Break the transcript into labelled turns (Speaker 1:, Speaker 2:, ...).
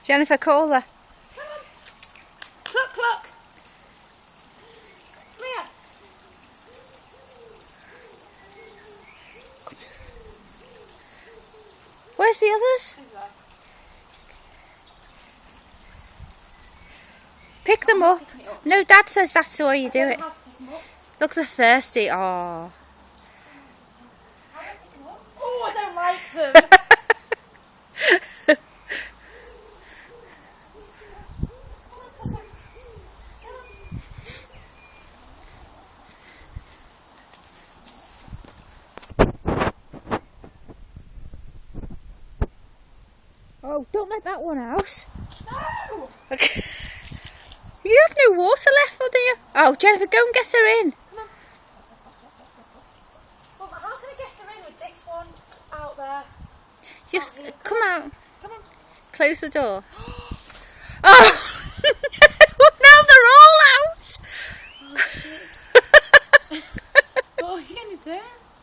Speaker 1: Jennifer, call her.
Speaker 2: Come on. Cluck, cluck. Come here.
Speaker 1: Where's the others? Pick them up. No, Dad says that's the way you do it. Look, they're thirsty. Oh.
Speaker 2: Oh, I don't like them.
Speaker 1: Oh, don't let that one out.
Speaker 2: No!
Speaker 1: You have no water left, do you? Oh, Jennifer, go and get her in.
Speaker 2: Come on. Well, how can I get her in with this one out there?
Speaker 1: Just come out.
Speaker 2: Come on.
Speaker 1: Close the door. Oh! Now they're all out.
Speaker 2: Oh, you in there?